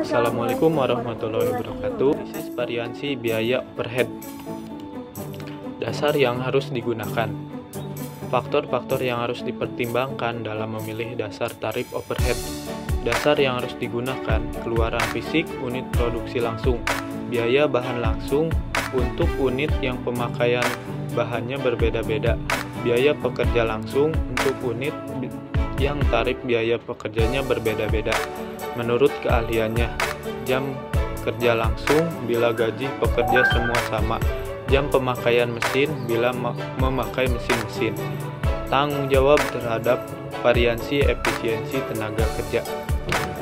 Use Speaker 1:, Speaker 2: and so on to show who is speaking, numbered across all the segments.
Speaker 1: Assalamualaikum warahmatullahi wabarakatuh. This is variansi biaya overhead. Dasar yang harus digunakan. Faktor-faktor yang harus dipertimbangkan dalam memilih dasar tarif overhead. Dasar yang harus digunakan: keluaran fisik unit produksi langsung, biaya bahan langsung untuk unit yang pemakaian bahannya berbeda-beda, biaya pekerja langsung untuk unit yang tarif biaya pekerjanya berbeda-beda menurut keahliannya, jam kerja langsung bila gaji pekerja semua sama, jam pemakaian mesin bila memakai mesin-mesin, tanggung jawab terhadap variansi efisiensi tenaga kerja.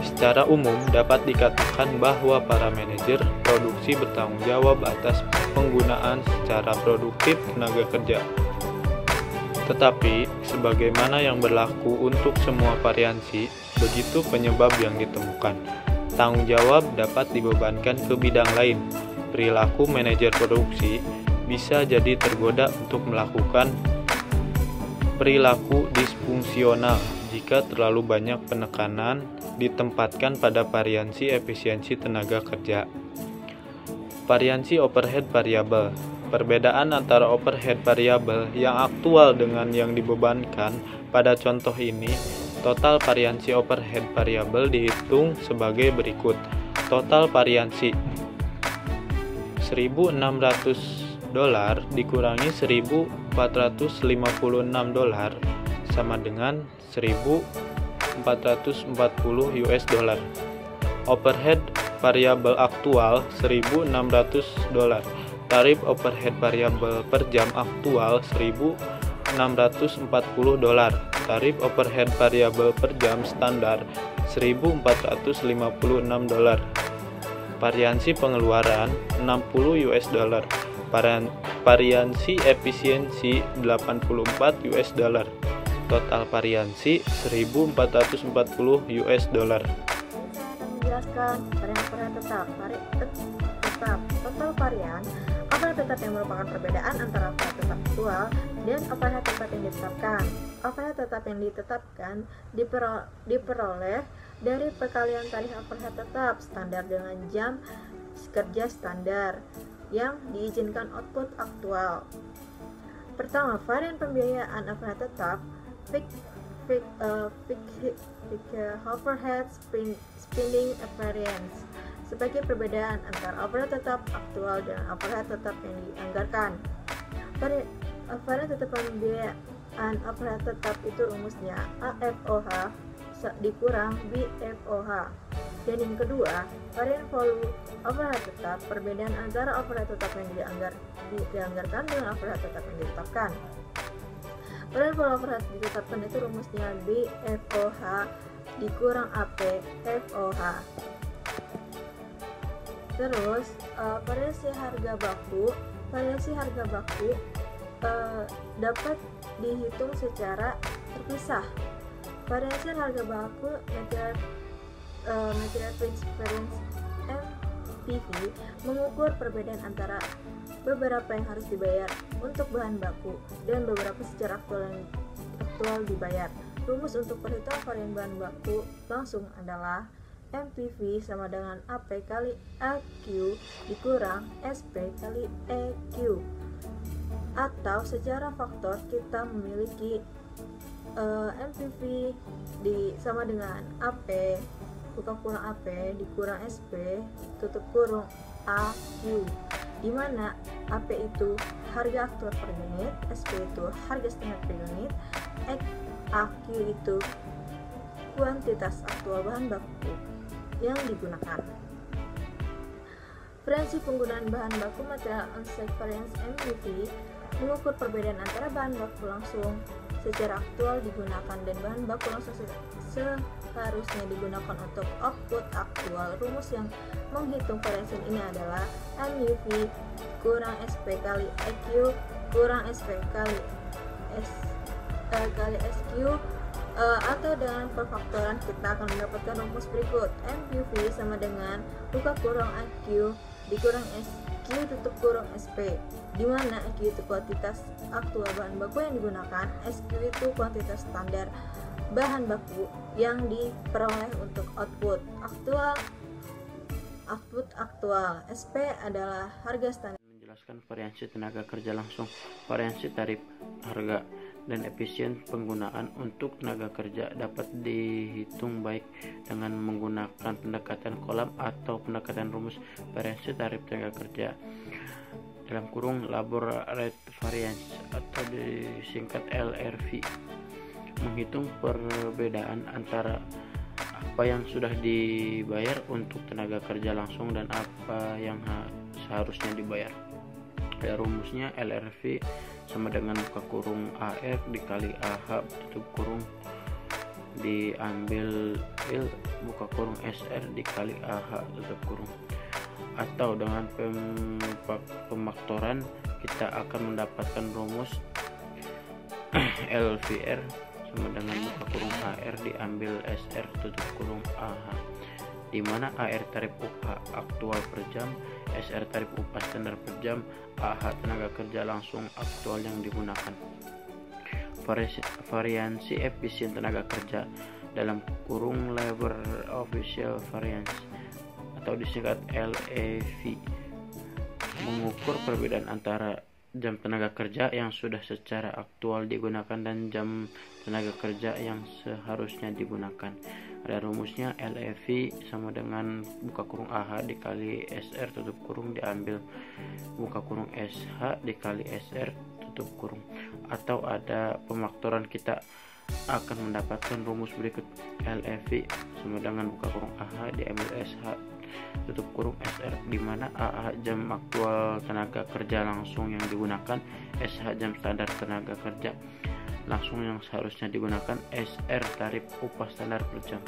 Speaker 1: Secara umum dapat dikatakan bahwa para manajer produksi bertanggung jawab atas penggunaan secara produktif tenaga kerja. Tetapi, sebagaimana yang berlaku untuk semua variansi, begitu penyebab yang ditemukan. Tanggung jawab dapat dibebankan ke bidang lain. Perilaku manajer produksi bisa jadi tergoda untuk melakukan perilaku disfungsional jika terlalu banyak penekanan ditempatkan pada variansi efisiensi tenaga kerja. Variansi overhead variabel. Perbedaan antara overhead variabel yang aktual dengan yang dibebankan pada contoh ini, total variansi overhead variabel dihitung sebagai berikut. Total variansi $1.600 dikurangi $1.456 sama dengan $1.440. Overhead variabel aktual $1.600. Tarif overhead variabel per jam aktual $1.640. Tarif overhead variabel per jam standar $1.456. Variansi pengeluaran $60. Variansi efisiensi $84. Total variansi $1.440.
Speaker 2: Menjelaskan varian tetap. Total varian overhead tetap yang merupakan perbedaan antara overhead tetap aktual dan overhead tetap yang ditetapkan. Overhead tetap yang ditetapkan diperoleh dari perkalian tarif overhead tetap standar dengan jam kerja standar yang diizinkan output aktual. Pertama, varian pembiayaan overhead tetap overhead spending variance sebagai perbedaan antara overhead tetap aktual dan overhead tetap yang dianggarkan. Varian tetap pembiayaan overhead tetap itu rumusnya AFOH dikurang BFOH. Dan yang kedua, varian volume overhead tetap, perbedaan antara overhead tetap yang dianggarkan dengan overhead tetap yang ditetapkan. Varian volume overhead ditetapkan itu rumusnya BFOH dikurang APFOH. Terus variasi harga baku dapat dihitung secara terpisah. Variasi harga baku material price variance MPV mengukur perbedaan antara beberapa yang harus dibayar untuk bahan baku dan beberapa secara aktual dibayar. Rumus untuk perhitungan varian bahan baku langsung adalah MPV sama dengan AP kali AQ dikurang SP kali EQ. Atau secara faktor kita memiliki MPV sama dengan AP buka kurang AP dikurang SP tutup kurung AQ, di mana AP itu harga aktual per unit, SP itu harga standar per unit, AQ itu kuantitas aktual bahan baku yang digunakan. Variansi penggunaan bahan baku material on-site variance MPV mengukur perbedaan antara bahan baku langsung secara aktual digunakan dan bahan baku langsung seharusnya digunakan untuk output aktual. Rumus yang menghitung variansi ini adalah MUV kurang SP kali EQ kurang SP kali SQ. Atau dengan perfaktoran kita akan mendapatkan rumus berikut. MUV sama dengan buka kurung AQ dikurang SQ tutup kurung SP, di mana AQ itu kuantitas aktual bahan baku yang digunakan, SQ itu kuantitas standar bahan baku yang diperoleh untuk output aktual output aktual. SP adalah harga standar.
Speaker 3: Menjelaskan variansi tenaga kerja langsung, variansi tarif, harga, dan efisien penggunaan untuk tenaga kerja dapat dihitung baik dengan menggunakan pendekatan kolam atau pendekatan rumus variansi tarif tenaga kerja (labor rate variance atau disingkat LRV), menghitung perbedaan antara apa yang sudah dibayar untuk tenaga kerja langsung dan apa yang seharusnya dibayar. Rumusnya LRV sama dengan buka kurung AR dikali AH tutup kurung diambil buka kurung SR dikali AH tutup kurung. Atau dengan pemaktoran kita akan mendapatkan rumus LVR sama dengan buka kurung AR diambil SR tutup kurung AH, di mana AR tarif upah aktual per jam, SR tarif upah standar per jam, AH tenaga kerja langsung aktual yang digunakan. Variansi efisien tenaga kerja dalam kurung labor official variance atau disingkat LEV, mengukur perbedaan antara jam tenaga kerja yang sudah secara aktual digunakan dan jam tenaga kerja yang seharusnya digunakan. Ada rumusnya LEV sama dengan buka kurung AH dikali SR tutup kurung diambil buka kurung SH dikali SR tutup kurung. Atau ada pemaktoran, kita akan mendapatkan rumus berikut: LEV sama dengan buka kurung AH diambil SH tutup kurung SR, di mana AH jam aktual tenaga kerja langsung yang digunakan, SH jam standar tenaga kerja langsung yang seharusnya digunakan, SR tarif upah standar per jam.